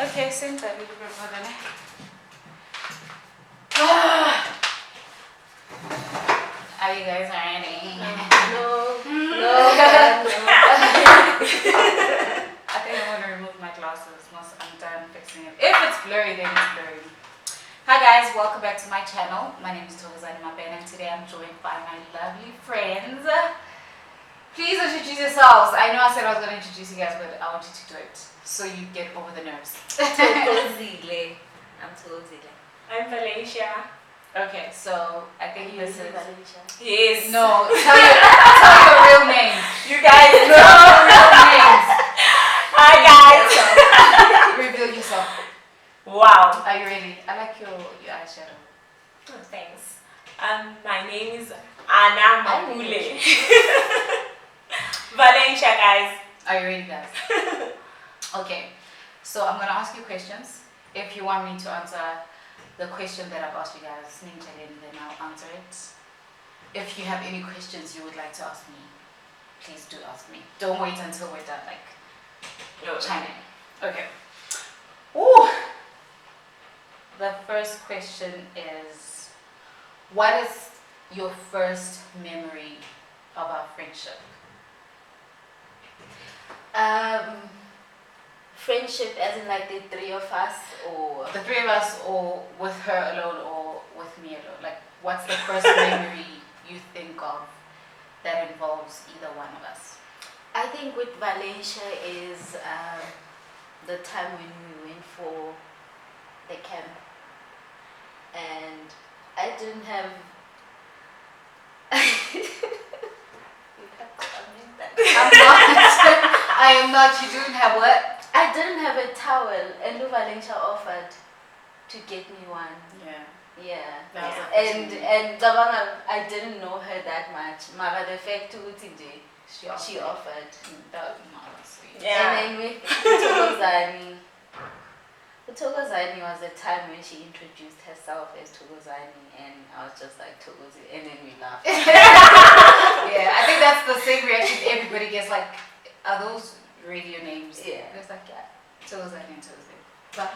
Okay, senta a little bit more than it. Are you guys ready? No. I think I'm gonna remove my glasses once I'm done fixing it. If it's blurry, then it's blurry. Hi guys, welcome back to my channel. My name is Thokozani Mabena and today I'm joined by my lovely friends. Please introduce yourselves. I know I said I was going to introduce you guys, but I want you to do it so you get over the nerves. Thokozile. I'm Thokozile. I'm Valencia. Okay, so I think this is... Valencia. Yes. No, tell your real names. You guys Tell your real names. Hi guys. Reveal yourself. Wow. Are you ready? I like your eyeshadow. Oh, thanks. My name is Anna Mapule. Valencia, guys. Are you ready, guys? Okay, so I'm going to ask you questions. If you want me to answer the question that I've asked you guys, then I'll answer it. If you have any questions you would like to ask me, please do ask me. Don't wait until we're done, chime in. Okay. Ooh. The first question is, what is your first memory of our friendship? Friendship as in like the three of us, or The three of us, or with her alone, or with me alone? Like, what's the first memory you think of that involves either one of us? I think with Valencia is the time when we went for the camp, and I didn't have. I am not. You didn't have what? I didn't have a towel, and Valencia offered to get me one. Yeah. That was Yeah. the first And Dabanga, I didn't know her that much. Mara the fact to she offered. That was marvelous. Yeah. And then with Thokozani, Thokozani was the time when she introduced herself as Thokozani, and I was just like Thokozani, and then we laughed. Yeah, I think that's the same reaction everybody gets. Like, are those radio names? Yeah. It's like, yeah, Tuesday and Tuesday. But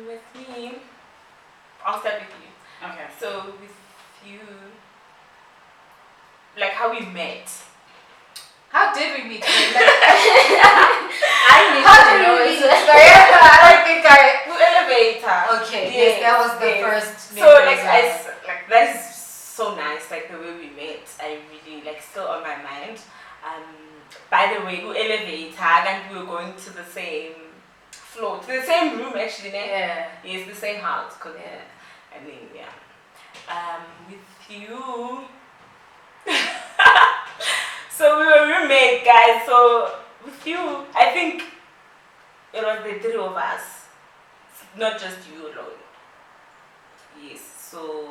With me, I'll start with you. okay. So with you, like how we met. How did we meet? Like, I need how to did know we meet? it. I don't think I. Through elevator. Okay. Yes, that was the first. So like that is so nice. Like the way we met, I really like still on my mind. By the way, we elevator and we were going to the same floor, to the same room actually. Yeah. Yes, the same house. Yeah. I mean, yeah. With you. So we were roommates, guys. So with you, I think it was the three of us, not just you alone. Yes. So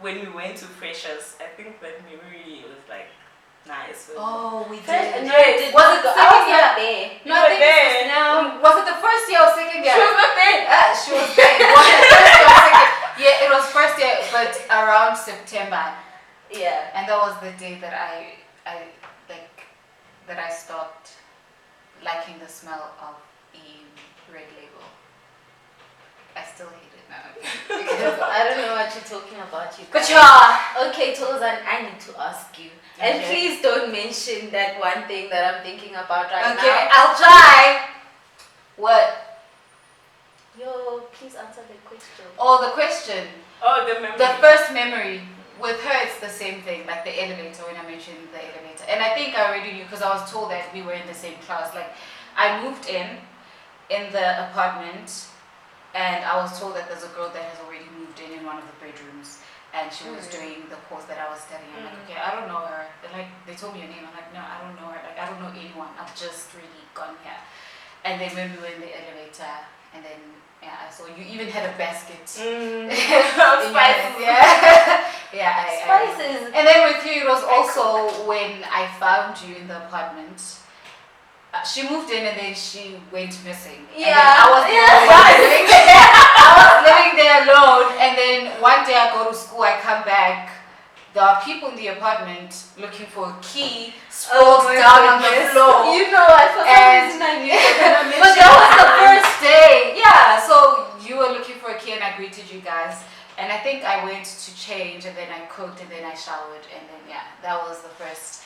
when we went to Freshers, I think that memory was like nice. Oh, we No, did. it Was it the second I was year? not there. You were there. Was it the first year or second year? She was not there. She was there. Was it first year or second? Yeah, it was first year, but around September. Yeah. And that was the day that I stopped liking the smell of the red label. I still hate it now. Because I don't know what you're talking about. You But guys. yeah. Okay, Thokozani, I need to ask you. And Okay. please don't mention that one thing that I'm thinking about right Okay, now. I'll try. What? Yo, please answer the question. Oh, the question. Oh, the memory. The first memory. With her, it's the same thing, like the elevator, when I mentioned the elevator. And I think I already knew because I was told that we were in the same class. Like, I moved in the apartment, and I was told that there's a girl that has already moved in one of the bedrooms, and she was doing the course that I was studying. I'm like, okay, I don't know her. They're like, they told me her name. I'm like, no, I don't know her. Like, I don't know anyone. I've just really gone here. And then when we were in the elevator, and then I saw you even had a basket. Spices. Yeah, Spices. and then with you, it was also when I found you in the apartment. She moved in and then she went missing. And then I was living there. I was living there alone. And then one day I go to school, I come back. There are people in the apartment looking for a key, sprawled down on the floor. You know, I for some reason I knew you were gonna mention But that was the first day. went to change, and then I cooked, and then I showered, and then yeah, that was the first.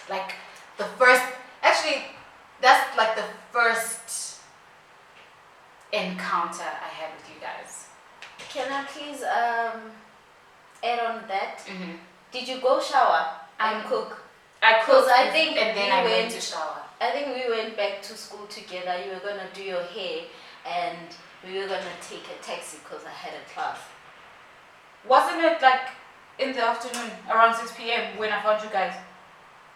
Actually, that's like the first encounter I had with you guys. Can I please add on that? Mm-hmm. Did you go shower and cook? I Because cooked, I think and then I went to shower. I think we went back to school together. You were gonna do your hair, and we were gonna take a taxi because I had a class. Wasn't it like in the afternoon, around 6 p.m. when I found you guys?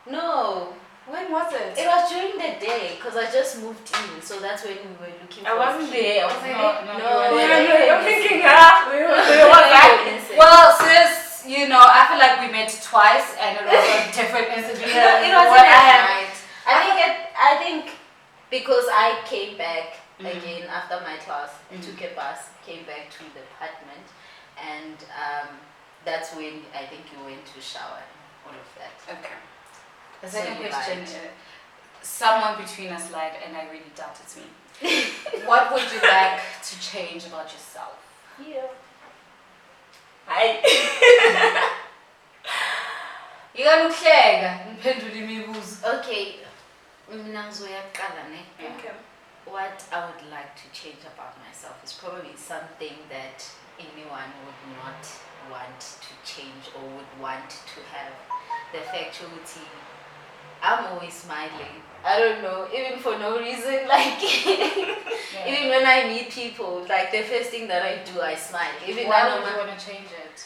No, When was it? it was during the day because I just moved in, so that's when we were looking. I for wasn't there. I was like, No, No, you yeah, weren't. I'm thinking, where was I? Well, sis, you know, I feel like we met twice and it was a different incident. It wasn't What I that had- night. I think because I came back Mhm. again after my class, Mhm. took a bus, came back to the apartment, and that's when I think you went to shower and all of that. Okay. The So second you question, lied. someone between us lied and I really doubt it's me. What would you like to change about yourself? Yeah. Ikanuhleka ngiphendule imibuzo. Okay. Mina ngizoyaqala ne. Okay. What I would like to change about myself is probably something that anyone would not want to change or would want to have. The factuality, I'm always smiling. I don't know, even for no reason. Like, even when I meet people, like the first thing that I do, I smile. Even Why I would know you want to change it?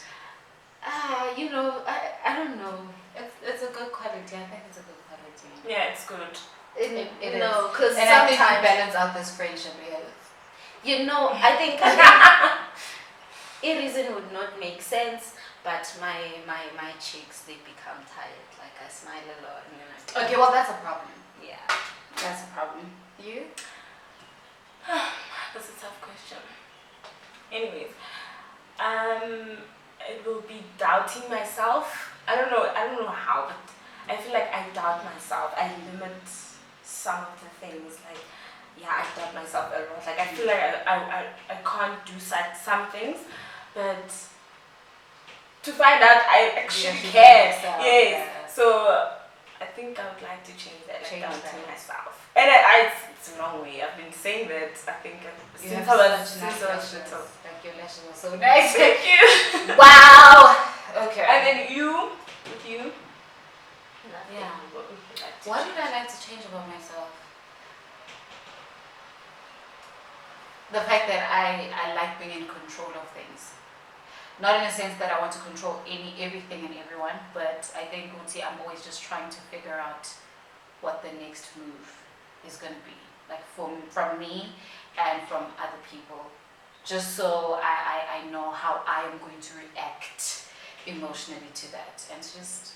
you know, I don't know. It's a good quality. I think it's a good quality. Yeah, it's good. It no, because And I think you sometimes, balance out this friendship with. you know, I think a reason would not make sense, but my cheeks, they become tired. Like I smile a lot and then I Okay, well that's a problem. yeah. That's a problem. You? That's a tough question. Anyways, it will be doubting myself. I don't know how, but I feel like I doubt myself. I limit some of the things. Like, yeah, I doubt myself a lot. Like, I feel like I can't do some things, but to find out I actually actually can. yourself, Yes. yeah. So I think I would like to change that. Like, Change doubting that. myself. And it's a long way. I've been saying that. I think You since have I was such nice since I was lashes. little. Like your lashes are so nice. Thank you. Wow. Okay. And then you, with you. Nothing. Yeah. What would you like to What change? would I like to change about myself? The fact that I like being in control of things. Not in a sense that I want to control everything and everyone, but I think Uti, I'm always just trying to figure out what the next move is going to be. Like from me and from other people. Just so I know how I am going to react emotionally to that. And to just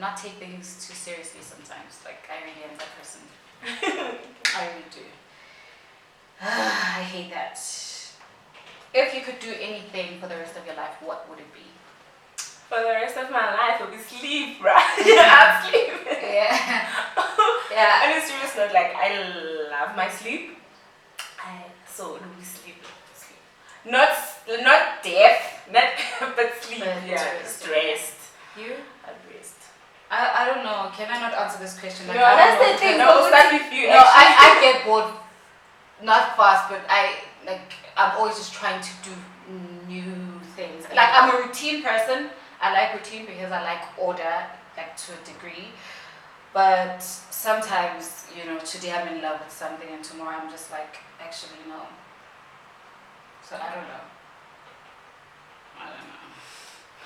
not take things too seriously sometimes. Like I really am that person. I really do. I hate that. If you could do anything for the rest of your life, what would it be? For the rest of my life, it'll be sleep, right? I'm sleeping. Yeah. Yeah. And it's serious note, like I love my sleep. So it'll be sleep. Not death, but sleep. But Yeah, rest. just rest. You? I'd rest. I don't know. Can I not answer this question? Like, No, I don't that's know. the thing. No, we'll start with you. No, I get bored. Not fast, but I'm always just trying to do new things. Like I'm a routine person. I like routine because I like order, like to a degree. But sometimes, you know, today I'm in love with something and tomorrow I'm just like, actually no. So I don't know. I don't know.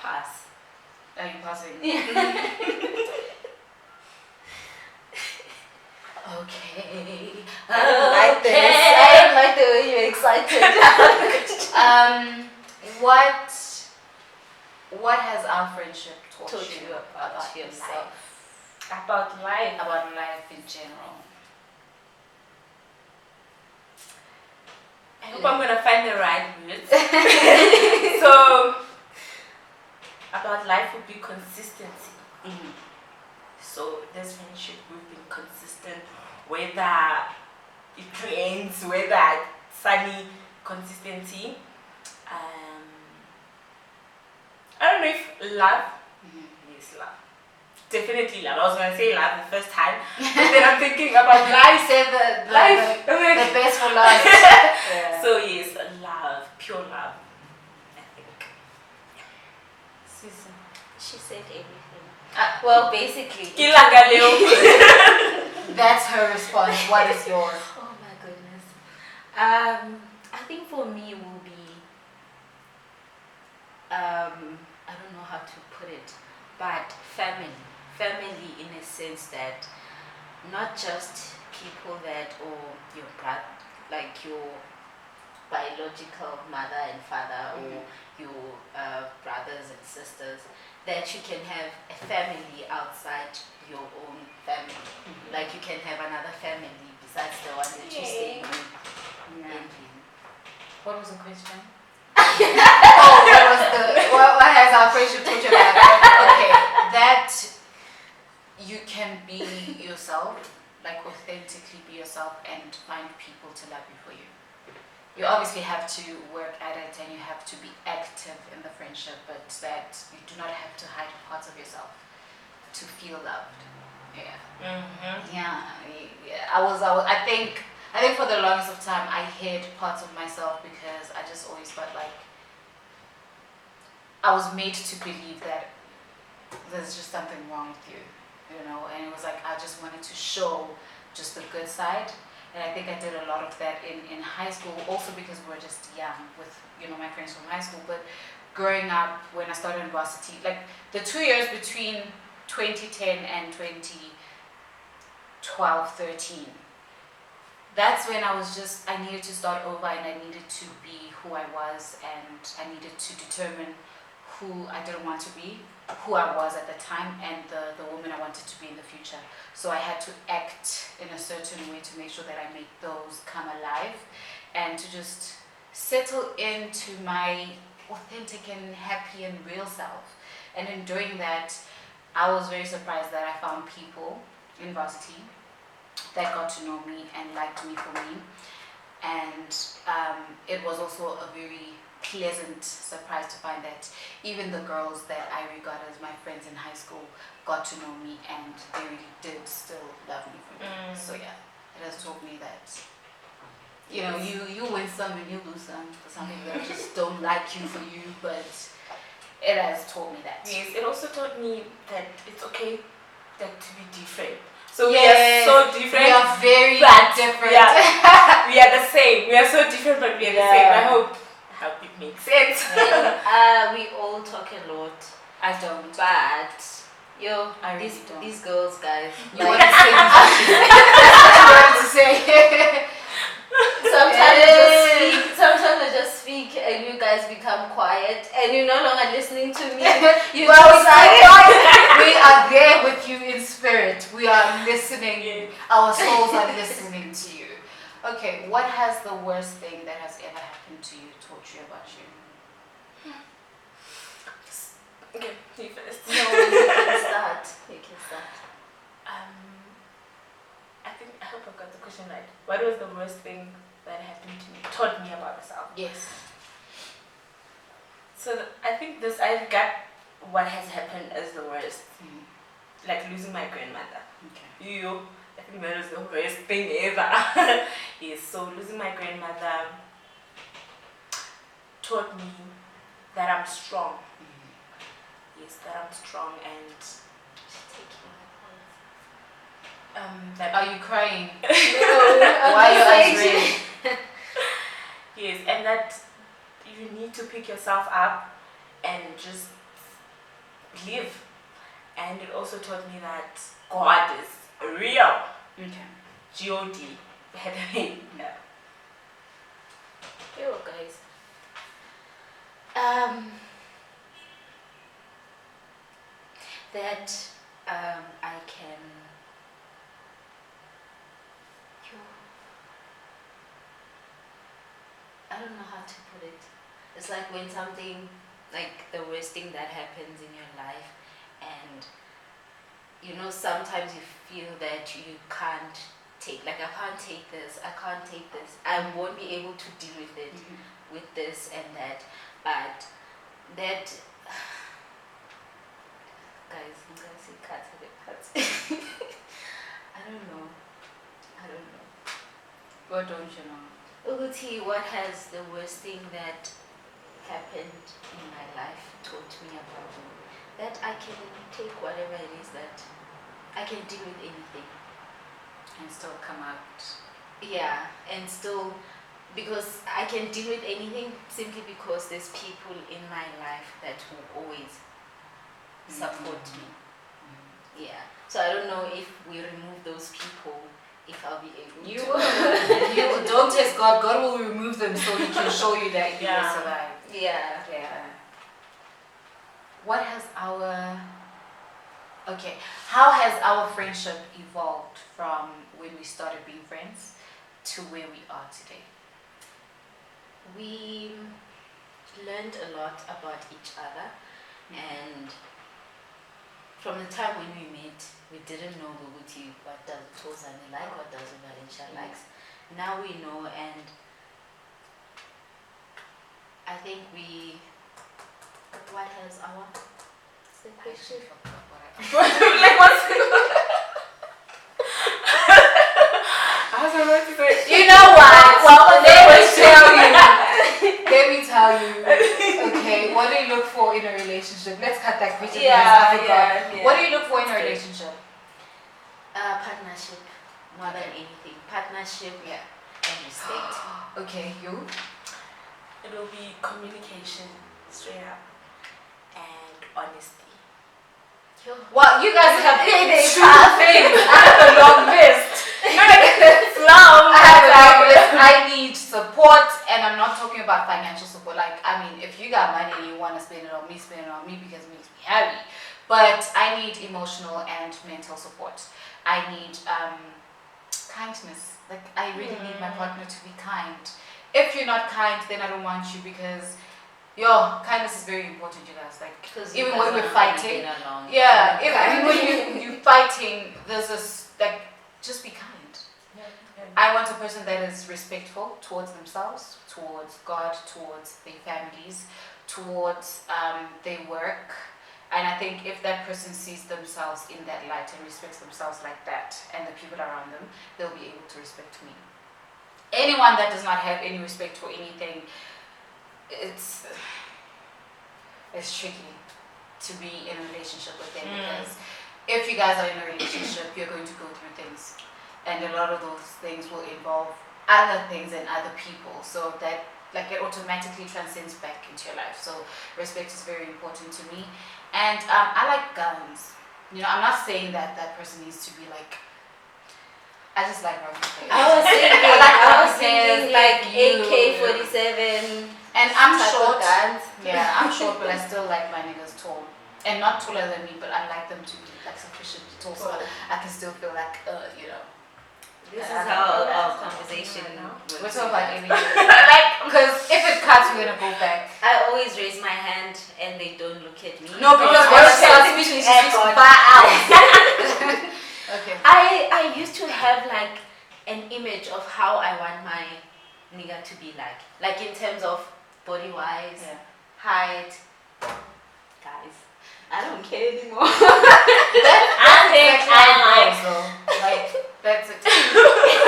Pass. Are you passing? Okay. I don't like this. I don't like the way you're excited. What has our friendship taught Taught you you about yourself. About life. about life in general? I hope I'm gonna find the right words. So, about life would be consistency. So this friendship, we've been consistent, whether it rains, whether it's sunny, consistency. I don't know if love. Mhm. Yes, love. Definitely love. I was gonna say love the first time, but then I'm thinking about life. Say the Life. the best for last. Yeah. So yes, love, pure love. I think. Susan. She said everything. Well, Basically. that's her response. What is yours? Oh my goodness. I think for me will be I don't know how to put it, but family. Family in a sense that not just people that or your like your biological mother and father or your brothers and sisters, that you can have a family outside your own family. Like you can have another family besides the one that you're staying with. Yeah. in. What was the question? What has our friendship taught you about? Okay, that you can be yourself, like authentically be yourself, and find people to love you for you. You obviously have to work at it and you have to be active in the friendship, but that you do not have to hide parts of yourself to feel loved. Yeah. Mm-hmm. Yeah. I think for the longest of time I hid parts of myself because I just always felt like I was made to believe that there's just something wrong with you, and it was like I just wanted to show just the good side. And I think I did a lot of that in high school, also because we were just young with, my friends from high school. But growing up, when I started in varsity, like the 2 years between 2010 and 2012, 13, that's when I needed to start over and I needed to be who I was, and I needed to determine who I didn't want to be, who I was at the time, and the woman I wanted to be in the future. So I had to act in a certain way to make sure that I make those come alive and to just settle into my authentic and happy and real self. And in doing that, I was very surprised that I found people in varsity that got to know me and liked me for me. And it was also a very pleasant surprise to find that even the girls that I regard as my friends in high school got to know me and they really did still love me for me. So yeah, it has taught me that you win some and you lose some for some people that just don't like you for you, but it has taught me that. Yes, it also taught me that it's okay that to be different. So we are so different. We are very different. We are the same. We are so different, but we are the same. I hope it makes sense. We all talk a lot. I don't. But I really don't. these girls, guys. You want to say this? That's what you wanted to say. Sometimes I just speak and you guys become quiet and you're no longer listening to me. We are there with you in spirit. We are listening. Our souls are listening to you. Okay, what has the worst thing that has ever happened to you taught you about you? Okay, you first. No, you can start. I hope I got the question right. What was the worst thing that happened to me, taught me about myself? Yes. So I think I got what has happened as the worst. Like losing my grandmother. Okay. I think that was the worst thing ever. Yes, so losing my grandmother taught me that I'm strong. Yes, that I'm strong and that. Are you crying? No, Why are you angry? Yes, and that you need to pick yourself up and just live. And it also taught me that God is real. Okay. G-O-D. By the way. Yeah. Yo, guys. That I can. I don't know how to put it. It's like when something, like the worst thing that happens in your life, and sometimes you feel that you can't take, like I can't take this, I won't be able to deal with it, with this and that, but that guys, I'm gonna say cut the parts. I don't know. What don't you know? Uguti, what has the worst thing that happened in my life taught me about me? That I can take whatever it is, that I can deal with anything. And still come out. Yeah, and still, because I can deal with anything simply because there's people in my life that will always support me. Yeah. So I don't know if we remove those people, if I'll be able You to. will. You don't test God. God will remove them so He can show you that you will Yeah. survive. Yeah. Yeah. What has our how has our friendship evolved from when we started being friends to where we are today? We learned a lot about each other, and from the time when we met, we didn't know Guguti, what does Tozani like, what does Valencia likes. Now we know, and I think what has our, what's the question? Like what's I was about to say. You know what? What was the Let me question? tell you. Let me tell you. Okay, what do you look for in a relationship? Let's cut that question. because I forgot. yeah. What do you look for in a relationship? Partnership, more than anything. Partnership, Yeah. and respect. Okay, you? It will be communication, straight up, and honesty. Well, you guys have They two things. have I have a long list. It's long. I have a long list. I need support, and I'm not talking about financial support. Like, I mean, if you got money and you want to spend it on me because it makes me happy. But I need emotional and mental support. I need kindness. Like, I really need my partner to be kind. If you're not kind, then I don't want you because, kindness is very important, you guys. Like, Because even when we're fighting, along. yeah, even when you're fighting, there's this, like, just be kind. I want a person that is respectful towards themselves, towards God, towards their families, towards their work. And I think if that person sees themselves in that light and respects themselves like that, and the people around them, they'll be able to respect me. Anyone that does not have any respect for anything, it's tricky to be in a relationship with them because if you guys are in a relationship, you're going to go through things. And a lot of those things will involve other things and other people. So that, like, it automatically transcends back into your life. So respect is very important to me. And I like guns. I'm not saying that that person needs to be like, I just like rugby players. I was thinking like you. AK-47. And I'm type of short. guns. Yeah, I'm short, but I still like my niggas tall. And not taller than me, but I like them to be like sufficiently tall so I can still feel like, This is I don't how know. our conversation works. We're talking about everything. Because if it cuts, we're gonna go back. I always raise my hand and they don't look at me. No, because Oh, when she okay. starts speaking, she speaks God. far out. Okay. I used to have like an image of how I want my nigga to be like in terms of body wise, height. Guys, I don't care anymore. That's that's it. I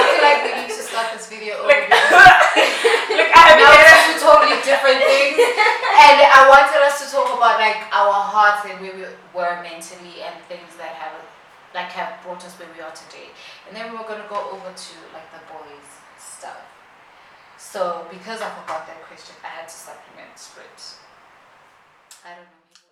feel like we need to start this video over. Look, I have Now it's two totally different things, and I wanted us to talk about like our hearts and where we were mentally and things that have brought us where we are today. And then we're gonna go over to like the boys stuff. So because I forgot that question, I had to supplement script. I don't know.